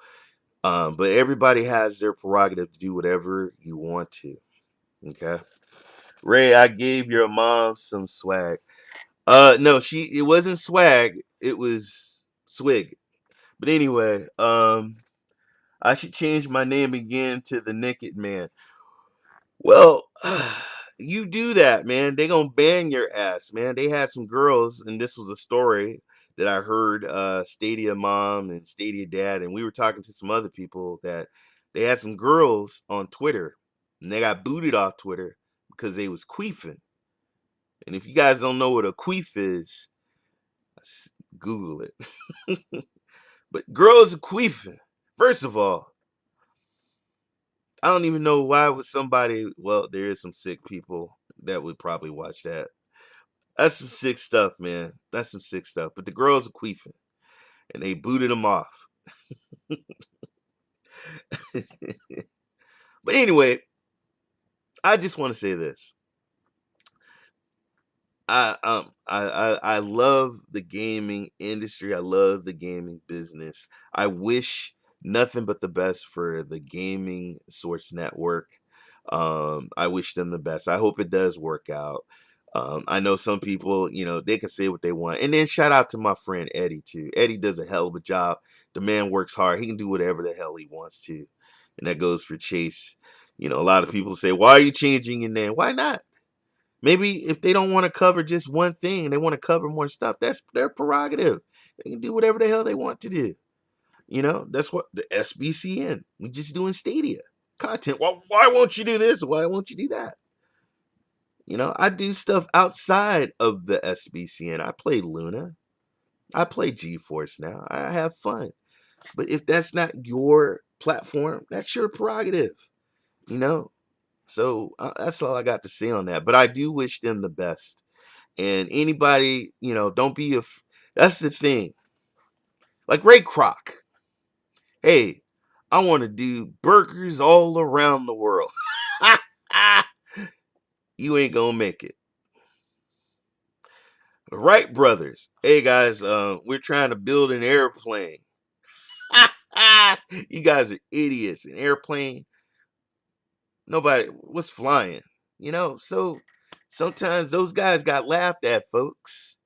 but everybody has their prerogative to do whatever you want to. Okay, Ray, I gave your mom some swag. No, it wasn't swag. It was swig. But anyway, I should change my name again to the Naked Man. Well, you do that, man. They gonna ban your ass, man. They had some girls, and this was a story that I heard. Stadia Mom and Stadia Dad, and we were talking to some other people that they had some girls on Twitter, and they got booted off Twitter because they was queefing. And if you guys don't know what a queef is, Google it. But girls are queefing. First of all, I don't even know why would somebody. Well, there is some sick people that would probably watch that. That's some sick stuff, man. That's some sick stuff. But the girls are queefing, and they booted them off. But anyway, I just want to say this. I love the gaming industry. I love the gaming business. I wish nothing but the best for the gaming source network. I wish them the best. I hope it does work out. I know some people, they can say what they want. And then shout out to my friend Eddie too. Eddie does a hell of a job. The man works hard. He can do whatever the hell he wants to. And that goes for Chase. A lot of people say, "Why are you changing your name?" Why not? Maybe if they don't want to cover just one thing, they want to cover more stuff. That's their prerogative. They can do whatever the hell they want to do. That's what the SBCN. We just doing Stadia content. Well, why won't you do this? Why won't you do that? I do stuff outside of the SBCN. I play Luna. I play GeForce Now. I have fun. But if that's not your platform, that's your prerogative. You know, so that's all I got to say on that. But I do wish them the best. And anybody, don't be a. That's the thing. Like Ray Kroc. Hey, I want to do burgers all around the world. You ain't gonna make it. Wright brothers. Hey guys, we're trying to build an airplane. You guys are idiots. An airplane. Nobody was flying. So sometimes those guys got laughed at, folks.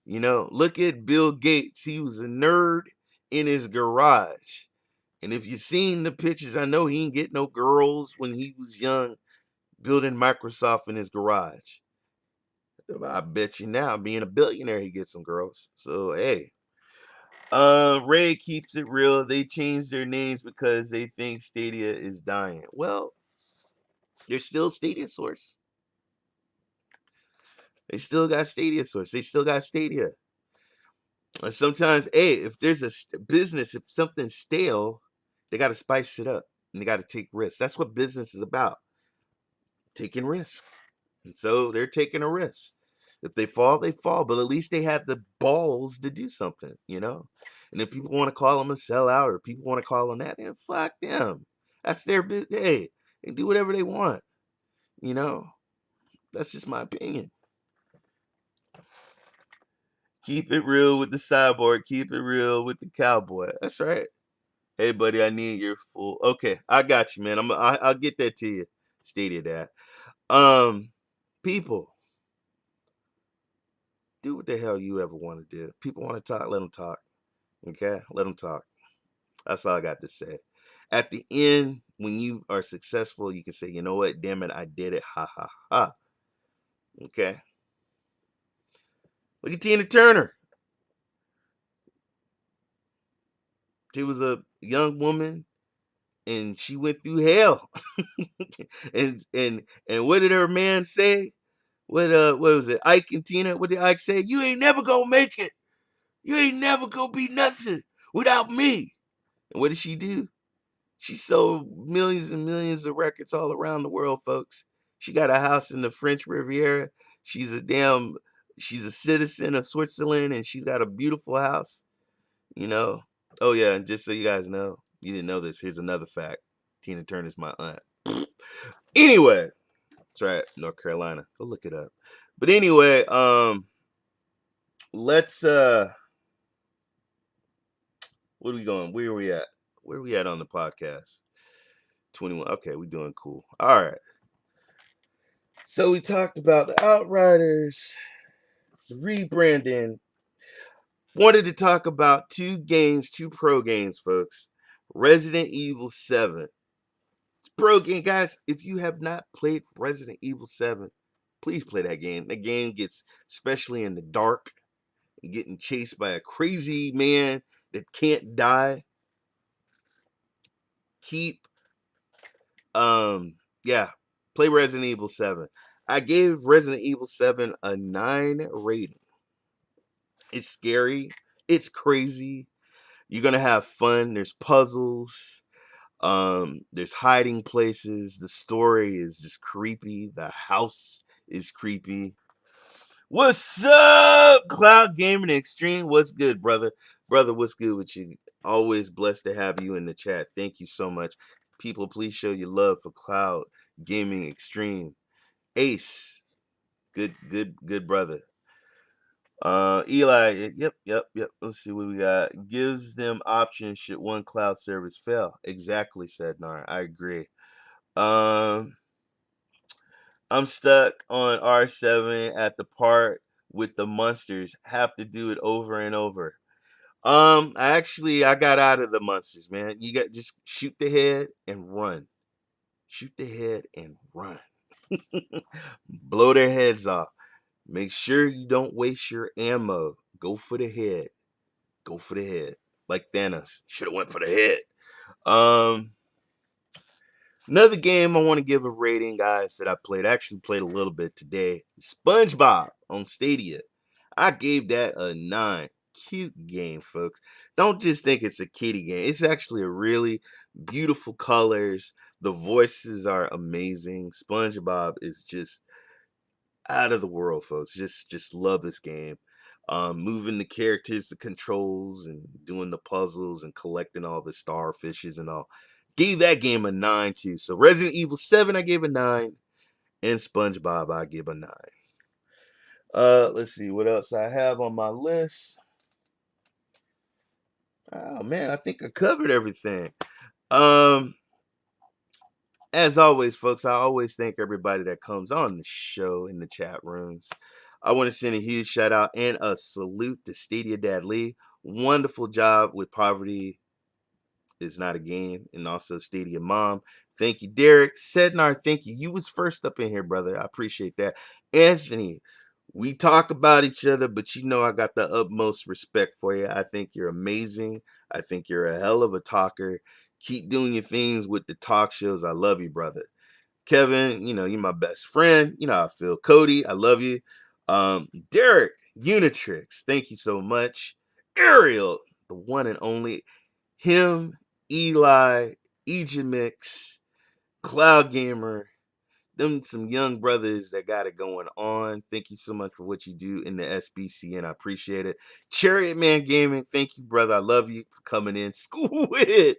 Look at Bill Gates. He was a nerd in his garage. And if you've seen the pictures, I know he didn't get no girls when he was young building Microsoft in his garage. I bet you now, being a billionaire, he gets some girls. So hey. Ray keeps it real. They changed their names because they think Stadia is dying. Well, they're still Stadia Source. They still got Stadia Source. They still got Stadia. Sometimes, hey, if there's a business, if something's stale, they got to spice it up and they got to take risks. That's what business is about, taking risks. And so they're taking a risk. If they fall, they fall. But at least they had the balls to do something, you know? And if people want to call them a sellout or people want to call them that, then fuck them. That's their business. Hey, they do whatever they want, you know? That's just my opinion. Keep it real with the cyborg. Keep it real with the cowboy. That's right. Hey, buddy, I need your full. Okay, I got you, man. I'll get that to you. Stadia Dad. People, do what the hell you ever want to do. People want to talk, let them talk. Okay, let them talk. That's all I got to say. At the end, when you are successful, you can say, you know what? Damn it, I did it. Ha ha ha. Okay. Look at Tina Turner. She was a young woman and she went through hell. and what did her man say? What was it? Ike and Tina? What did Ike say? You ain't never gonna make it. You ain't never gonna be nothing without me. And what did she do? She sold millions and millions of records all around the world, folks. She got a house in the French Riviera. She's a citizen of Switzerland and she's got a beautiful house, you know. Oh yeah, and just so you guys know, you didn't know this, here's another fact. Tina Turner's my aunt. Anyway, that's right, North Carolina. Go look it up. But anyway, let's what are we going? Where are we at? Where are we at on the podcast? 21. Okay, we doing cool. All right. So we talked about the Outriders, the rebranding. Wanted to talk about two pro games, folks. Resident Evil 7. It's a pro game, guys. If you have not played Resident Evil 7, please play that game. That game gets, especially in the dark, getting chased by a crazy man that can't die. Play Resident Evil 7. I gave Resident Evil 7 a 9 rating. It's scary. It's crazy. You're gonna have fun. There's puzzles. There's hiding places. The story is just creepy. The house is creepy. What's up, Cloud Gaming Extreme? What's good, brother? Brother, what's good with you? Always blessed to have you in the chat. Thank you so much. People, please show your love for Cloud Gaming Extreme. Ace, good brother. Eli, yep. Let's see what we got. Gives them options should one cloud service fail. Exactly, said Nar. I agree. I'm stuck on R7 at the part with the monsters. Have to do it over and over. I got out of the monsters, man. You got just shoot the head and run. Shoot the head and run. Blow their heads off. Make sure you don't waste your ammo. Go for the head. Go for the head. Like Thanos. Should have went for the head. Another game I want to give a rating, guys, that I played. I actually played a little bit today. SpongeBob on Stadia. I gave that a 9. Cute game, folks. Don't just think it's a kiddie game. It's actually a really beautiful colors. The voices are amazing. SpongeBob is just out of the world, folks. Just love this game. Moving the characters, the controls, and doing the puzzles and collecting all the starfishes and all. Gave that game a 9 too. So Resident Evil 7, I gave a 9. And SpongeBob, I give a 9. Let's see what else I have on my list. Oh man, I think I covered everything. As always, folks, I always thank everybody that comes on the show in the chat rooms. I want to send a huge shout out and a salute to Stadia Dad Lee. Wonderful job with Poverty is Not a Game, and also Stadia Mom. Thank you, Derek. Sednar, thank you. You was first up in here, brother. I appreciate that. Anthony, we talk about each other, but you know I got the utmost respect for you. I think you're amazing. I think you're a hell of a talker. Keep doing your things with the talk shows. I love you, brother. Kevin, you know, you're my best friend. You know how I feel. Cody, I love you. Derek, Unitrix, thank you so much. Ariel, the one and only. Him, Eli, Ejimix, Cloud Gamer, them some young brothers that got it going on. Thank you so much for what you do in the SBCN. I appreciate it. Chariot Man Gaming, thank you, brother. I love you for coming in. Squid,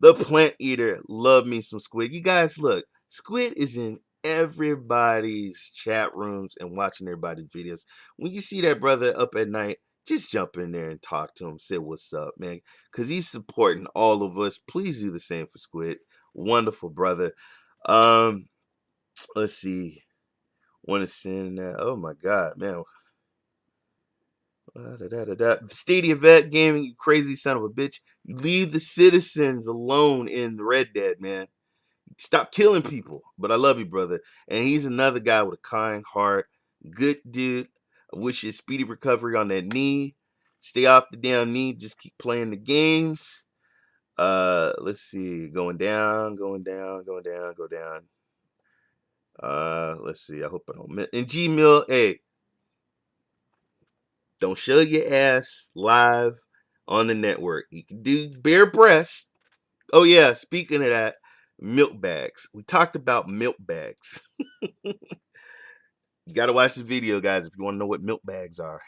the plant eater. Love me some squid. You guys, look, squid is in everybody's chat rooms and watching everybody's videos. When you see that brother up at night, just jump in there and talk to him. Say what's up, man. Because he's supporting all of us. Please do the same for Squid. Wonderful brother. Let's see. Want to send that? Oh my God, man. Stadia Vet Gaming, you crazy son of a bitch. You leave the citizens alone in Red Dead, man. Stop killing people. But I love you, brother. And he's another guy with a kind heart. Good dude. I wish you speedy recovery on that knee. Stay off the damn knee. Just keep playing the games. Let's see. Going down, go down. Let's see. I hope I don't miss. And Gmail, hey, don't show your ass live on the network. You can do bare breast. Oh yeah, speaking of that, milk bags. We talked about milk bags. You gotta watch the video, guys, if you want to know what milk bags are.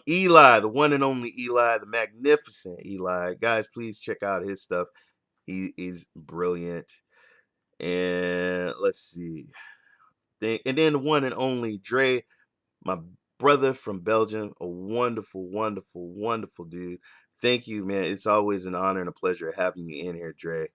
Eli, the one and only Eli, the magnificent Eli. Guys, please check out his stuff. He is brilliant. And let's see. And then the one and only Dre, my brother from Belgium, a wonderful, wonderful, wonderful dude. Thank you, man. It's always an honor and a pleasure having you in here, Dre.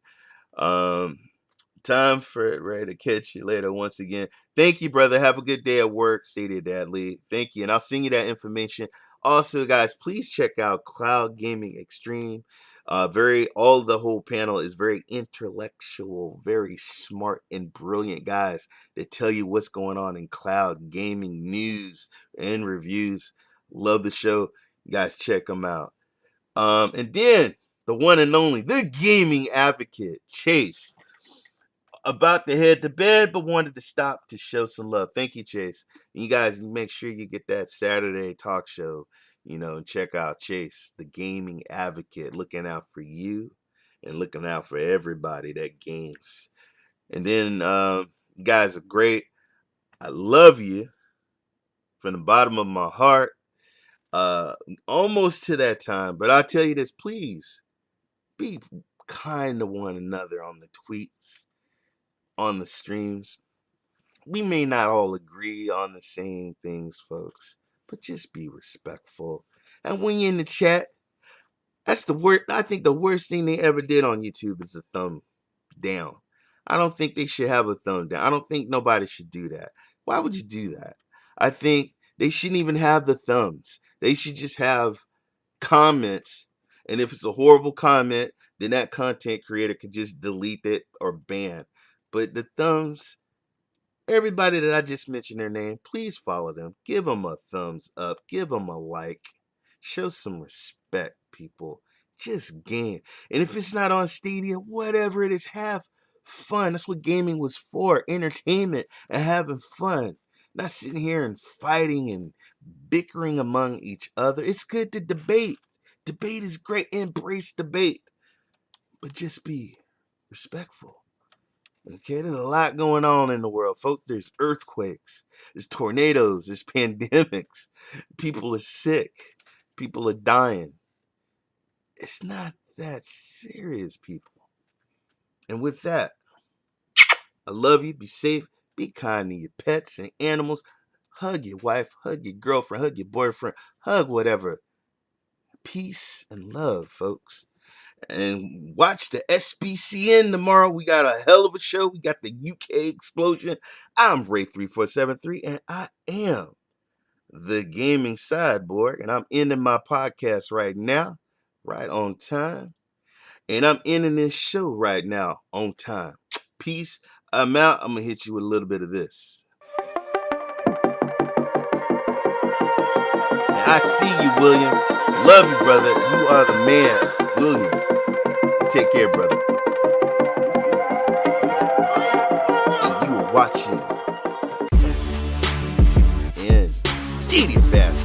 Time for it, Ray, to catch you later once again. Thank you, brother. Have a good day at work. Stadia Dad Lee. Thank you. And I'll send you that information. Also, guys, please check out Cloud Gaming Extreme. All the whole panel is very intellectual, very smart and brilliant guys that tell you what's going on in cloud gaming news and reviews. Love the show. You guys check them out. And then the one and only, the gaming advocate, Chase. About to head to bed, but wanted to stop to show some love. Thank you, Chase. And you guys make sure you get that Saturday talk show, and check out Chase, the gaming advocate, looking out for you and looking out for everybody that games. And then you guys are great. I love you from the bottom of my heart. Almost to that time, but I'll tell you this, please be kind to one another on the tweets, on the streams. We may not all agree on the same things, folks, but just be respectful. And when you're in the chat, that's the worst. I think the worst thing they ever did on YouTube is a thumb down. I don't think they should have a thumb down. I don't think nobody should do that. Why would you do that? I think they shouldn't even have the thumbs. They should just have comments. And if it's a horrible comment, then that content creator could just delete it or ban. But the thumbs, everybody that I just mentioned their name, please follow them. Give them a thumbs up. Give them a like. Show some respect, people. Just game. And if it's not on Stadia, whatever it is, have fun. That's what gaming was for. Entertainment and having fun. Not sitting here and fighting and bickering among each other. It's good to debate. Debate is great. Embrace debate. But just be respectful. Okay, there's a lot going on in the world, folks. There's earthquakes, there's tornadoes, there's pandemics. People are sick. People are dying. It's not that serious, people. And with that, I love you. Be safe. Be kind to your pets and animals. Hug your wife. Hug your girlfriend. Hug your boyfriend. Hug whatever. Peace and love, folks. And watch the SBCN tomorrow. We got a hell of a show. We got the UK explosion. I'm Ray3473, and I am the gaming cyborg. And I'm ending my podcast right now, right on time. And I'm ending this show right now on time. Peace. I'm out. I'm going to hit you with a little bit of this. And I see you, William. Love you, brother. You are the man, William. Take care, brother. And you are watching SBCN Stadia Fast.